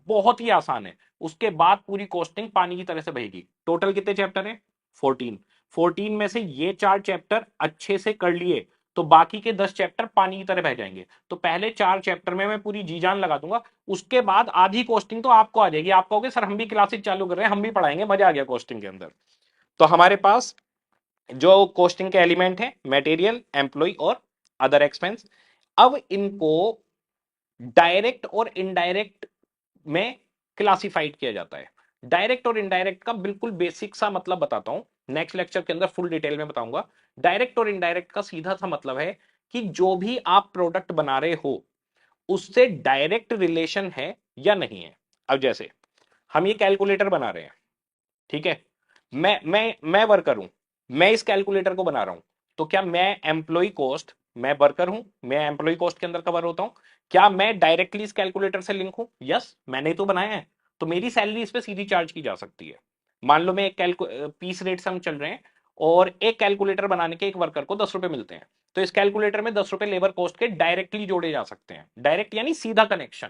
बहुत ही आसान है। उसके बाद पूरी कोस्टिंग पानी की तरह से बहेगी। टोटल कितने चैप्टर है, 14। 14 में से ये 4 चैप्टर अच्छे से कर लिए तो बाकी के 10 चैप्टर पानी की तरह बह जाएंगे। तो पहले 4 चैप्टर में मैं पूरी जी जान लगा दूंगा, उसके बाद आधी कोस्टिंग तो आपको आ जाएगी। आप कहोगे सर हम भी क्लासेस चालू कर रहे हैं, हम भी पढ़ाएंगे, मजा आ गया कोस्टिंग के अंदर। तो हमारे पास जो कॉस्टिंग के एलिमेंट है मटेरियल, एम्प्लॉय और अदर एक्सपेंस। अब इनको डायरेक्ट और इनडायरेक्ट में क्लासिफाइड किया जाता है। डायरेक्ट और इनडायरेक्ट का बिल्कुल बेसिक सा मतलब बताता हूं, नेक्स्ट लेक्चर के अंदर फुल डिटेल में बताऊंगा। डायरेक्ट और इनडायरेक्ट का सीधा सा मतलब है कि जो भी आप प्रोडक्ट बना रहे हो उससे डायरेक्ट रिलेशन है या नहीं है। अब जैसे हम ये कैलकुलेटर बना रहे हैं, ठीक है, मैं वर्कर हूं, मैं इस कैलकुलेटर को बना रहा हूं, तो क्या मैं एम्प्लॉय कॉस्ट, मैं वर्कर हूं, मैं एम्प्लॉय कॉस्ट के अंदर कवर होता हूं, क्या मैं डायरेक्टली इस कैलकुलेटर से लिंक हूं? यस, मैंने ही तो बनाया है, तो मेरी सैलरी इस पे सीधी चार्ज की जा सकती है। मान लो मैं एक पीस रेट से हम चल रहे हैं, और एक कैलकुलेटर बनाने के एक वर्कर को 10 रुपए मिलते हैं, तो इस कैलकुलेटर में 10 रुपए लेबर कॉस्ट के डायरेक्टली जोड़े जा सकते हैं, डायरेक्ट यानी सीधा कनेक्शन।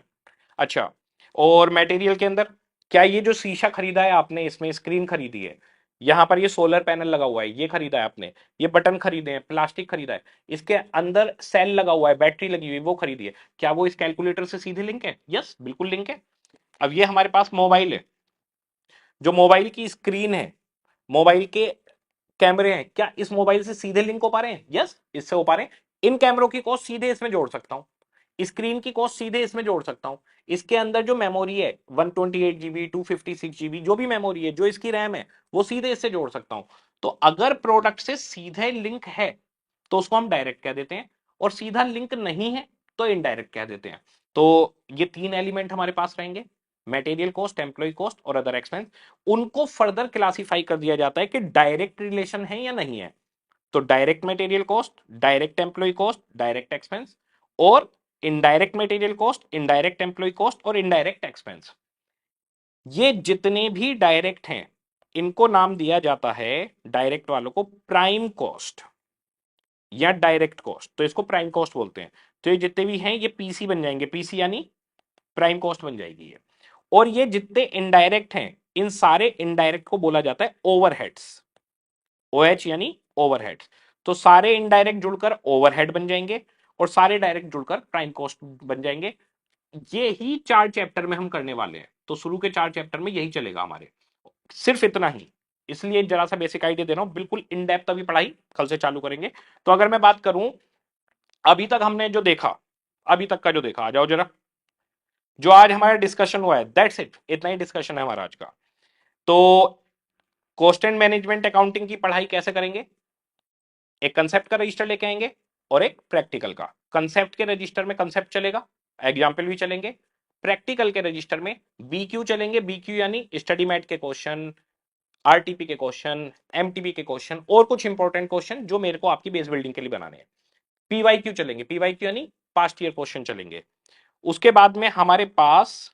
अच्छा, और मटेरियल के अंदर, क्या ये जो शीशा खरीदा है आपने, इसमें स्क्रीन खरीदी है, यहां पर ये सोलर पैनल लगा हुआ है, ये खरीदा है आपने, ये बटन खरीदे हैं, प्लास्टिक खरीदा है, इसके अंदर सेल लगा हुआ है, बैटरी लगी हुई है, वो खरीदी है, क्या वो इस कैलकुलेटर से सीधे लिंक है? यस, बिल्कुल लिंक है। अब ये हमारे पास मोबाइल है, जो मोबाइल की स्क्रीन है, मोबाइल के कैमरे हैं, क्या इस मोबाइल से सीधे लिंक हो पा रहे हैं? यस, इससे हो पा रहे हैं। इन कैमरों की कॉस्ट सीधे इसमें जोड़ सकता हूं, स्क्रीन की कॉस्ट सीधे इसमें जोड़ सकता हूं, इसके अंदर जो मेमोरी है 128 GB, 256 GB, जो भी मेमोरी है, जो इसकी रैम है, वो सीधे इससे जोड़ सकता हूं। तो अगर प्रोडक्ट से सीधे लिंक है तो उसको हम डायरेक्ट कह देते हैं, और सीधा लिंक नहीं है तो इनडायरेक्ट कह देते हैं। तो ये तीन एलिमेंट हमारे पास रहेंगे, मटेरियल कॉस्ट, एम्प्लॉय कॉस्ट और अदर एक्सपेंस। उनको फर्दर क्लासिफाई कर दिया जाता है कि डायरेक्ट रिलेशन है या नहीं है। तो direct material cost, direct employ cost, direct expense, और indirect material cost, indirect employ cost और इनडायरेक्ट एक्सपेंस। ये जितने भी डायरेक्ट हैं इनको नाम दिया जाता है, डायरेक्ट वालों को प्राइम कॉस्ट या डायरेक्ट कॉस्ट, तो इसको प्राइम कॉस्ट बोलते हैं। तो ये जितने भी हैं ये पीसी बन जाएंगे, पीसी यानी प्राइम कॉस्ट बन जाएगी ये। और ये जितने इनडायरेक्ट हैं, इन सारे इनडायरेक्ट को बोला जाता है ओवरहेड्स, ओएच यानी ओवरहेड्स। तो सारे इनडायरेक्ट जुड़कर ओवरहेड बन जाएंगे, और सारे डायरेक्ट जुड़कर प्राइम कॉस्ट बन जाएंगे। ये ही 4 चैप्टर में हम करने वाले हैं, तो शुरू के 4 चैप्टर में यही चलेगा हमारे, सिर्फ इतना ही। इसलिए जरा सा बेसिक आइडिया दे रहा हूं, बिल्कुल इन डेप्थ अभी पढ़ाई कल से चालू करेंगे। तो अगर मैं बात करूं, अभी तक हमने जो देखा, अभी तक का जो देखा, आ जाओ जरा, जो आज हमारा डिस्कशन हुआ है, दैट्स इट, इतना ही डिस्कशन है हमारा आज का। तो कॉस्ट एंड मैनेजमेंट अकाउंटिंग की पढ़ाई कैसे करेंगे? एक कंसेप्ट का रजिस्टर लेके आएंगे और एक प्रैक्टिकल का। कंसेप्ट के रजिस्टर में कंसेप्ट चलेगा, एग्जाम्पल भी चलेंगे। प्रैक्टिकल के रजिस्टर में बीक्यू चलेंगे, बीक्यू यानी स्टडी मैट के क्वेश्चन, आरटीपी के क्वेश्चन, एमटीबी के क्वेश्चन, और कुछ इंपॉर्टेंट क्वेश्चन जो मेरे को आपकी बेस बिल्डिंग के लिए बनाने हैं। पीवाईक्यू चलेंगे, पीवाईक्यू यानी पास्ट ईयर क्वेश्चन चलेंगे। उसके बाद में हमारे पास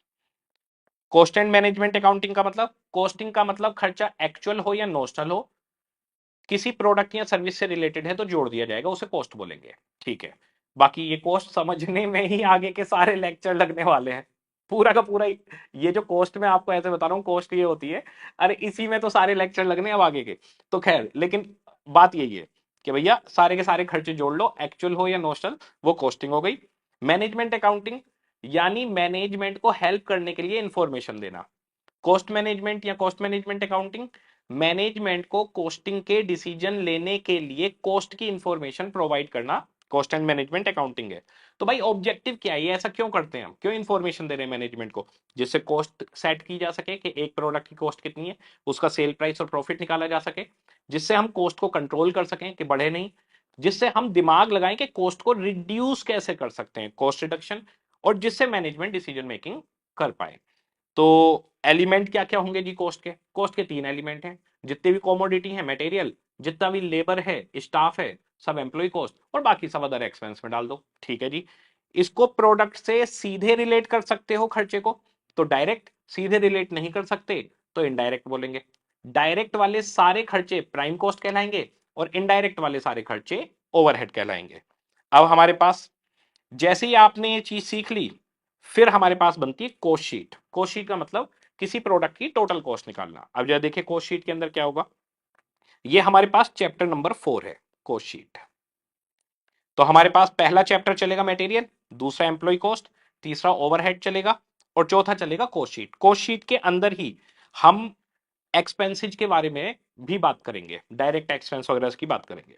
कॉस्ट एंड मैनेजमेंट अकाउंटिंग का मतलब, कॉस्टिंग का मतलब खर्चा एक्चुअल हो या नोशनल हो, किसी प्रोडक्ट या सर्विस से रिलेटेड है तो जोड़ दिया जाएगा, उसे कॉस्ट बोलेंगे। ठीक है, बाकी ये कॉस्ट समझने में ही आगे के सारे लेक्चर लगने वाले हैं, पूरा का पूरा ये जो कॉस्ट में आपको ऐसे बता रहा हूँ, कॉस्ट ये होती है, अरे इसी में तो सारे लेक्चर लगने अब आगे के। तो खैर, लेकिन बात यही है कि भैया सारे के सारे खर्चे जोड़ लो, एक्चुअल हो या नोशनल, वो कॉस्टिंग हो गई। मैनेजमेंट अकाउंटिंग यानी मैनेजमेंट को हेल्प करने के लिए इंफॉर्मेशन देना। कॉस्ट मैनेजमेंट या कॉस्ट मैनेजमेंट अकाउंटिंग, मैनेजमेंट को कॉस्टिंग के डिसीजन लेने के लिए कॉस्ट की इंफॉर्मेशन प्रोवाइड करना, कॉस्ट एंड मैनेजमेंट अकाउंटिंग है। तो भाई ऑब्जेक्टिव क्या है, ये ऐसा क्यों करते हैं हम, क्यों इंफॉर्मेशन दे रहे हैं मैनेजमेंट को? जिससे कॉस्ट सेट की जा सके कि एक प्रोडक्ट की कॉस्ट कितनी है, उसका सेल प्राइस और प्रॉफिट निकाला जा सके, जिससे हम कॉस्ट को कंट्रोल कर सकें कि बढ़े नहीं, जिससे हम दिमाग लगाएं कि कॉस्ट को रिड्यूस कैसे कर सकते हैं, कॉस्ट रिडक्शन, और जिससे मैनेजमेंट डिसीजन मेकिंग कर पाए। तो एलिमेंट क्या क्या होंगे जी कॉस्ट के? कॉस्ट के 3 एलिमेंट हैं, जितने भी कॉमोडिटी है, मटेरियल, जितना भी लेबर है, स्टाफ है, सब एम्प्लॉय कॉस्ट, और बाकी सब अदर एक्सपेंस में डाल दो। ठीक है जी, इसको प्रोडक्ट से सीधे रिलेट कर सकते हो खर्चे को तो डायरेक्ट, सीधे रिलेट नहीं कर सकते तो इनडायरेक्ट बोलेंगे। डायरेक्ट वाले सारे खर्चे प्राइम कॉस्ट कहलाएंगे, और इनडायरेक्ट वाले सारे खर्चे ओवरहेड कहलाएंगे। अब हमारे पास जैसे ही आपने ये चीज सीख ली, फिर हमारे पास बनती है कॉस्ट शीट। कॉस्ट शीट का मतलब किसी प्रोडक्ट की टोटल कॉस्ट निकालना। अब जरा देखिए कॉस्ट शीट के अंदर क्या होगा, ये हमारे पास चैप्टर नंबर 4 है, कॉस्ट शीट। तो हमारे पास पहला चैप्टर चलेगा मटेरियल, दूसरा एम्प्लॉय कॉस्ट, तीसरा ओवरहेड चलेगा, और चौथा चलेगा कॉस्ट शीट। कॉस्ट शीट के अंदर ही हम एक्सपेंसेज के बारे में भी बात करेंगे, डायरेक्ट एक्सपेंस वगैरह की बात करेंगे।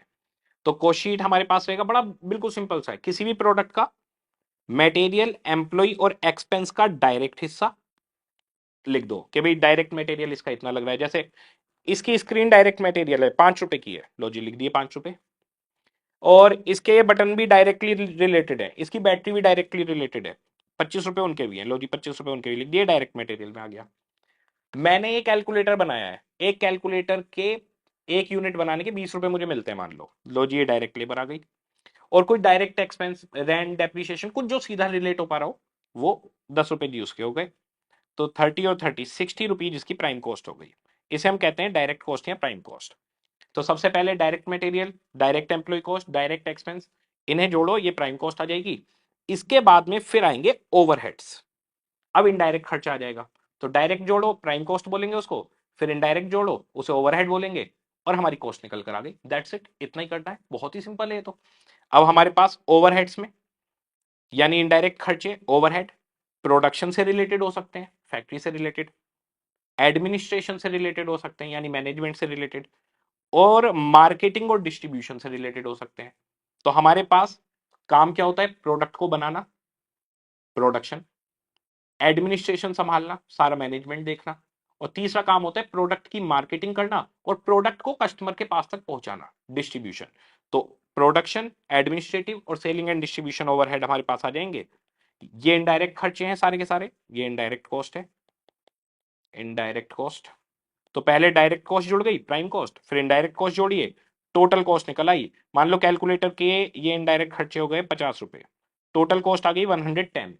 तो कॉस्ट शीट हमारे पास रहेगा, बड़ा बिल्कुल सिंपल सा है, किसी भी प्रोडक्ट का मटेरियल, एम्प्लॉय और एक्सपेंस का डायरेक्ट हिस्सा, लिख दो कि भाई डायरेक्ट मटेरियल इसका इतना लग रहा है। जैसे इसकी स्क्रीन डायरेक्ट मटेरियल है, 5 रुपए की है, लो जी लिख दिए 5 रुपए। और इसके ये बटन भी डायरेक्टली रिलेटेड है, इसकी बैटरी भी डायरेक्टली रिलेटेड है, 25 रुपए उनके भी है, लो जी 25 रुपए उनके भी लिख दिए, डायरेक्ट मटेरियल में आ गया। मैंने ये कैलकुलेटर बनाया है, एक कैलकुलेटर के 1 यूनिट बनाने के 20 रुपए मुझे मिलते हैं मान लो जी ये डायरेक्ट लेबर आ गई। और कुछ डायरेक्ट एक्सपेंस, रेंट, डेप्रिसिएशन, कुछ जो सीधा रिलेट हो पा रहा हो, वो 10 रुपए जी उसके हो गए। तो 30 और 30, 60 रुपीज इसकी प्राइम कॉस्ट हो गई। इसे हम कहते हैं डायरेक्ट कॉस्ट या प्राइम कॉस्ट। तो सबसे पहले direct material, direct employ cost, direct expense, इन्हें जोड़ो, ये प्राइम कॉस्ट आ जाएगी। इसके बाद में फिर आएंगे ओवरहेड्स, अब इनडायरेक्ट खर्चा आ जाएगा। तो डायरेक्ट जोड़ो, प्राइम कॉस्ट बोलेंगे उसको, फिर इनडायरेक्ट जोड़ो, उसे ओवरहेड बोलेंगे, और हमारी कॉस्ट निकल कर आ गई। दैट्स इट, इतना ही करना है, बहुत ही सिंपल है। तो अब हमारे पास ओवरहेड्स में, यानी इनडायरेक्ट खर्चे, ओवरहेड प्रोडक्शन से रिलेटेड हो सकते हैं, फैक्ट्री से रिलेटेड, एडमिनिस्ट्रेशन से रिलेटेड हो सकते हैं, यानी मैनेजमेंट से रिलेटेड, और मार्केटिंग और डिस्ट्रीब्यूशन से रिलेटेड हो सकते हैं। तो हमारे पास काम क्या होता है, प्रोडक्ट को बनाना, प्रोडक्शन, एडमिनिस्ट्रेशन संभालना, सारा मैनेजमेंट देखना, और तीसरा काम होता है प्रोडक्ट की मार्केटिंग करना और प्रोडक्ट को कस्टमर के पास तक पहुंचाना, डिस्ट्रीब्यूशन। तो प्रोडक्शन, एडमिनिस्ट्रेटिव और सेलिंग एंड डिस्ट्रीब्यूशन ओवरहेड हमारे पास आ जाएंगे। ये इनडायरेक्ट खर्चे हैं सारे के सारे, ये इनडायरेक्ट कॉस्ट है, इनडायरेक्ट कॉस्ट। तो पहले डायरेक्ट कॉस्ट जुड़ गई, प्राइम कॉस्ट, फिर इनडायरेक्ट कॉस्ट जोड़िए, टोटल कॉस्ट निकल आई। मान लो कैलकुलेटर के ये इनडायरेक्ट खर्चे हो गए 50 रुपए, टोटल कॉस्ट आ गई 110।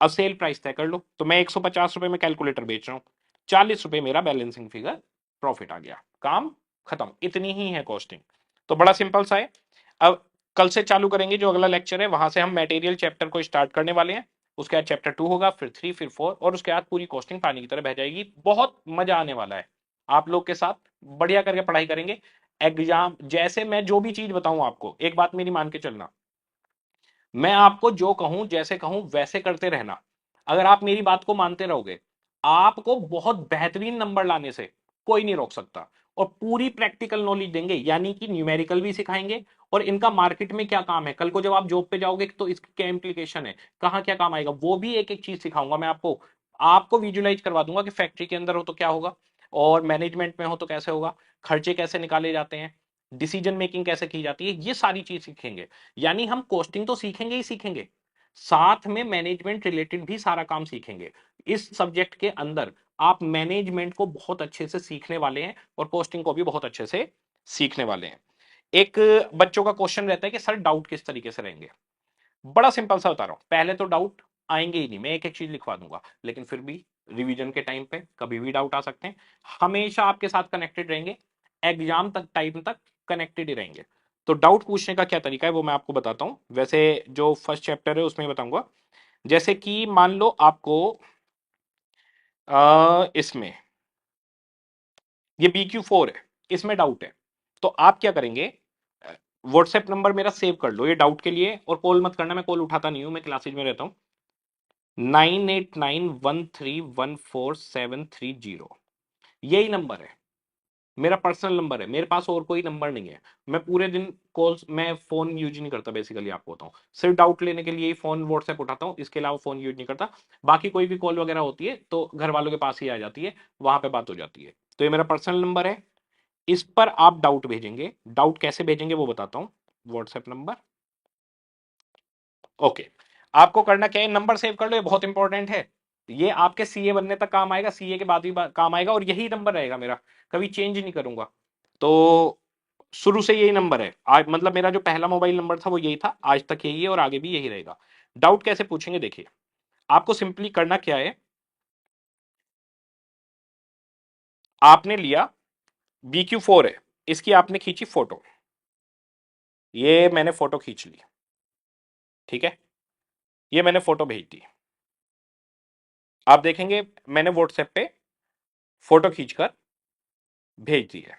अब सेल प्राइस तय कर लो, तो मैं 150 रुपए में कैलकुलेटर बेच रहा हूं, 40 रुपए मेरा बैलेंसिंग फिगर प्रॉफिट आ गया, काम खत्म, इतनी ही है कॉस्टिंग। तो बड़ा सिंपल सा है। अब कल से चालू करेंगे, जो अगला लेक्चर है वहां से हम मटेरियल चैप्टर को स्टार्ट करने वाले हैं। उसके बाद चैप्टर 2 होगा, फिर 3, फिर 4, और उसके बाद पूरी कॉस्टिंग पानी की तरह बह जाएगी। बहुत मजा आने वाला है आप लोग के साथ, बढ़िया करके पढ़ाई करेंगे। एग्जाम जैसे मैं जो भी चीज बताऊं आपको, एक बात मेरी मान के चलना, मैं आपको जो कहूं, जैसे कहूं वैसे करते रहना। अगर आप मेरी बात को मानते रहोगे, आपको बहुत बेहतरीन नंबर लाने से कोई नहीं रोक सकता। और पूरी प्रैक्टिकल नॉलेज देंगे, यानी कि न्यूमेरिकल भी सिखाएंगे, और इनका मार्केट में क्या काम है, कल को जब आप जॉब पे जाओगे तो इसकी क्या इंप्लीकेशन है, कहां क्या काम आएगा, वो भी एक एक चीज सिखाऊंगा मैं आपको। आपको विजुलाइज करवा दूंगा कि फैक्ट्री के अंदर हो तो क्या होगा, और मैनेजमेंट में हो तो कैसे होगा, खर्चे कैसे निकाले जाते हैं, डिसीजन मेकिंग कैसे की जाती है, ये सारी चीज सीखेंगे। यानी हम कोस्टिंग तो सीखेंगे ही सीखेंगे, साथ में मैनेजमेंट रिलेटेड भी सारा काम सीखेंगे। इस सब्जेक्ट के अंदर आप मैनेजमेंट को बहुत अच्छे से सीखने वाले हैं, और कोस्टिंग को भी बहुत अच्छे से सीखने वाले हैं। एक बच्चों का क्वेश्चन रहता है कि सर डाउट किस तरीके से रहेंगे। बड़ा सिंपल सा बता रहा हूं, पहले तो डाउट आएंगे ही नहीं, मैं एक एक चीज लिखवा दूंगा, लेकिन फिर भी रिवीजन के टाइम पे कभी भी डाउट आ सकते हैं। हमेशा आपके साथ कनेक्टेड रहेंगे, एग्जाम तक टाइम तक कनेक्टेड ही रहेंगे। तो डाउट पूछने का क्या तरीका है वो मैं आपको बताता हूं। वैसे जो फर्स्ट चैप्टर है उसमें बताऊंगा। जैसे कि मान लो आपको इसमें ये BQ4 है, इसमें डाउट है, तो आप क्या करेंगे, व्हाट्सएप नंबर मेरा सेव कर लो ये डाउट के लिए, और कॉल मत करना, मैं कॉल उठाता नहीं हूं, मैं क्लासेज में रहता हूं। 9891314730, यही नंबर है, मेरा पर्सनल नंबर है, मेरे पास और कोई नंबर नहीं है। मैं पूरे दिन कॉल्स, मैं फोन यूज नहीं करता बेसिकली, आपको बताऊं, सिर्फ डाउट लेने के लिए ही फोन व्हाट्सएप उठाता हूं, इसके अलावा फोन यूज नहीं करता। बाकी कोई भी कॉल वगैरह होती है तो घर वालों के पास ही आ जाती है, वहां पे बात हो जाती है। तो ये मेरा पर्सनल नंबर है, इस पर आप डाउट भेजेंगे। डाउट कैसे भेजेंगे वो बताता हूं, व्हाट्सएप नंबर। ओके, आपको करना क्या है, नंबर सेव कर लो, ये बहुत इंपॉर्टेंट है। ये आपके सीए बनने तक काम आएगा, सीए के बाद भी काम आएगा, और यही नंबर रहेगा मेरा, कभी चेंज नहीं करूंगा। तो शुरू से यही नंबर है आज, मतलब मेरा जो पहला मोबाइल नंबर था वो यही था, आज तक यही है और आगे भी यही रहेगा। डाउट कैसे पूछेंगे, देखिए आपको सिंपली करना क्या है, आपने लिया BQ4 है, इसकी आपने खींची फोटो, ये मैंने फोटो खींच ली, ठीक है, ये मैंने फोटो भेज दी। आप देखेंगे मैंने व्हाट्सएप पे फोटो खींचकर भेज दी है,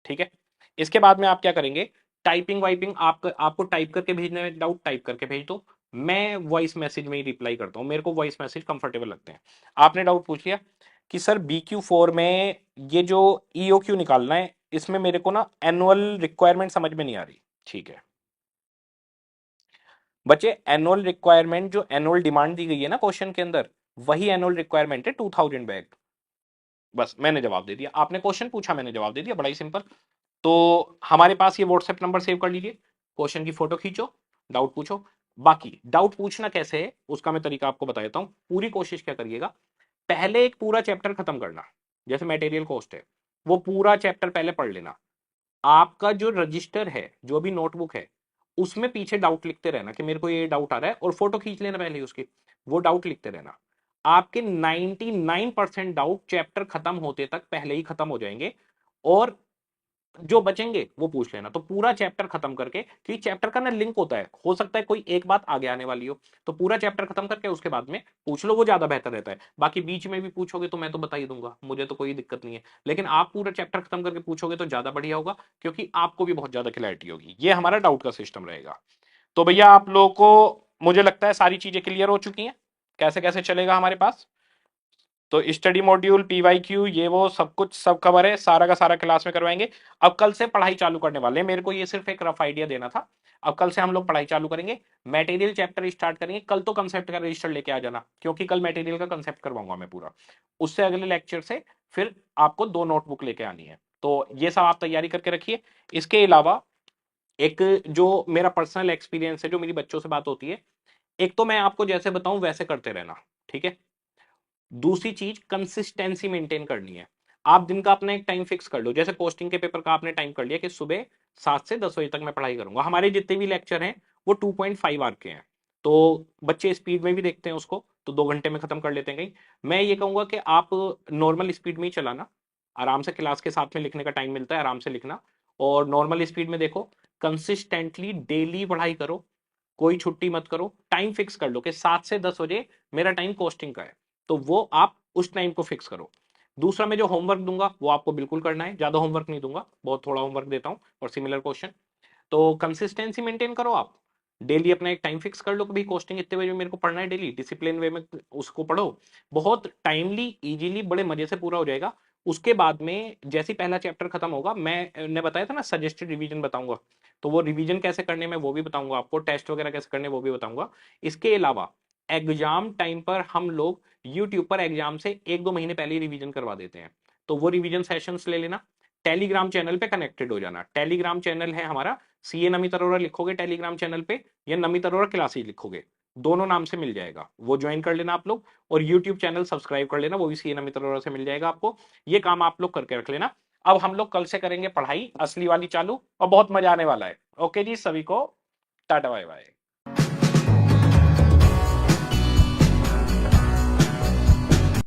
ठीक है। इसके बाद में आप क्या करेंगे, टाइपिंग वाइपिंग आपको टाइप करके भेजने में, डाउट टाइप करके भेज दो, मैं वॉइस मैसेज में ही रिप्लाई करता हूं, मेरे को वॉइस मैसेज कंफर्टेबल लगते हैं। आपने डाउट पूछ लिया कि सर BQ4 में ये जो EOQ निकालना है, इसमें मेरे को ना एनुअल रिक्वायरमेंट समझ में नहीं आ रही, ठीक है बच्चे, एनुअल रिक्वायरमेंट जो एनुअल डिमांड दी गई है ना क्वेश्चन के अंदर, वही एनुअल रिक्वायरमेंट है 2000 बैग। बस मैंने जवाब दे दिया, आपने क्वेश्चन पूछा मैंने जवाब दे दिया, बड़ा ही सिंपल। तो हमारे पास ये व्हाट्सएप नंबर सेव कर लीजिए, क्वेश्चन की फोटो खींचो, डाउट पूछो। बाकी डाउट पूछना कैसे है उसका मैं तरीका आपको बता देता हूं। पूरी कोशिश क्या करिएगा, पहले एक पूरा चैप्टर खत्म करना, जैसे मटेरियल कॉस्ट है, वो पूरा चैप्टर पहले पढ़ लेना। आपका जो रजिस्टर है, जो भी नोटबुक है, उसमें पीछे डाउट लिखते रहना कि मेरे को ये डाउट आ रहा है, और फोटो खींच लेना पहले उसकी, वो डाउट लिखते रहना। आपके 99% डाउट चैप्टर खत्म होते तक पहले ही खत्म हो जाएंगे, और जो बचेंगे वो पूछ लेना। तो पूरा चैप्टर खत्म करके, क्योंकि चैप्टर का ना लिंक होता है, हो सकता है कोई एक बात आगे आने वाली हो, तो पूरा चैप्टर खत्म करके उसके बाद में पूछ लो, वो ज्यादा बेहतर रहता है। बाकी बीच में भी पूछोगे तो मैं तो बता ही दूंगा, मुझे तो कोई दिक्कत नहीं है, लेकिन आप पूरा चैप्टर खत्म करके पूछोगे तो ज्यादा बढ़िया होगा, क्योंकि आपको भी बहुत ज्यादा क्लैरिटी होगी। ये हमारा डाउट का सिस्टम रहेगा। तो भैया आप लोगों को मुझे लगता है सारी चीजें क्लियर हो चुकी हैं, कैसे कैसे चलेगा हमारे पास। तो स्टडी मॉड्यूल, पीवाईक्यू, ये वो सब कुछ सब खबर है, सारा का सारा क्लास में करवाएंगे। अब कल से पढ़ाई चालू करने वाले हैं, मेरे को ये सिर्फ एक रफ आइडिया देना था। अब कल से हम लोग पढ़ाई चालू करेंगे, मटेरियल चैप्टर स्टार्ट करेंगे। कल तो कंसेप्ट का रजिस्टर लेके आ जाना, क्योंकि कल मटेरियल का कंसेप्ट करवाऊंगा मैं पूरा। उससे अगले लेक्चर से फिर आपको 2 नोटबुक लेके आनी है। तो ये सब आप तैयारी करके रखिए। इसके अलावा एक जो मेरा पर्सनल एक्सपीरियंस है, जो मेरी बच्चों से बात होती है, एक तो मैं आपको जैसे बताऊं वैसे करते रहना, ठीक है। दूसरी चीज, कंसिस्टेंसी मेंटेन करनी है। आप दिन का अपना एक टाइम फिक्स कर लो, जैसे पोस्टिंग के पेपर का आपने टाइम कर लिया कि सुबह 7 से 10 बजे तक मैं पढ़ाई करूंगा। हमारे जितने भी लेक्चर हैं वो 2.5 आवर के हैं, तो बच्चे स्पीड में भी देखते हैं उसको, तो 2 घंटे में खत्म कर लेते हैं कहीं। मैं ये कहूंगा कि आप नॉर्मल स्पीड में ही चलाना, आराम से क्लास के साथ में लिखने का टाइम मिलता है, आराम से लिखना, और नॉर्मल स्पीड में देखो। कंसिस्टेंटली डेली पढ़ाई करो, कोई छुट्टी मत करो। टाइम फिक्स कर लो कि 7 से 10 बजे मेरा टाइम कोस्टिंग का है, तो वो आप उस टाइम को फिक्स करो। दूसरा, मैं जो होमवर्क दूंगा वो आपको बिल्कुल करना है, ज्यादा होमवर्क नहीं दूंगा, बहुत थोड़ा होमवर्क देता हूं और सिमिलर क्वेश्चन। तो कंसिस्टेंसी मेंटेन करो आप, डेली अपना एक टाइम फिक्स कर लो कि भाई कोस्टिंग इतने बजे मेरे को पढ़ना है डेली, डिसिप्लिन वे में उसको पढ़ो। बहुत टाइमली, इजीली, बड़े मजे से पूरा हो जाएगा। उसके बाद में जैसे ही पहला चैप्टर खत्म होगा, मैंने बताया था ना सजेस्टेड रिवीजन बताऊंगा, तो वो रिवीजन कैसे करने में वो भी बताऊंगा आपको, टेस्ट वगैरह कैसे करने वो भी बताऊंगा। इसके अलावा एग्जाम टाइम पर हम लोग यूट्यूब पर एग्जाम से 1-2 महीने पहले ही रिवीजन करवा देते हैं, तो वो रिवीजन सेशंस ले लेना। टेलीग्राम चैनल पे कनेक्टेड हो जाना, टेलीग्राम चैनल है हमारा, सीए नमित अरोरा लिखोगे टेलीग्राम चैनल पे, या नमित अरोरा क्लासेज लिखोगे, दोनों नाम से मिल जाएगा, वो ज्वाइन कर लेना आप लोग। और यूट्यूब चैनल सब्सक्राइब कर लेना, वो भी सीए नमित अरोरा से मिल जाएगा आपको। ये काम आप लोग करके रख लेना। अब हम लोग कल से करेंगे पढ़ाई असली वाली चालू, और बहुत मजा आने वाला है। ओके जी, सभी को टाटा बाय बाय।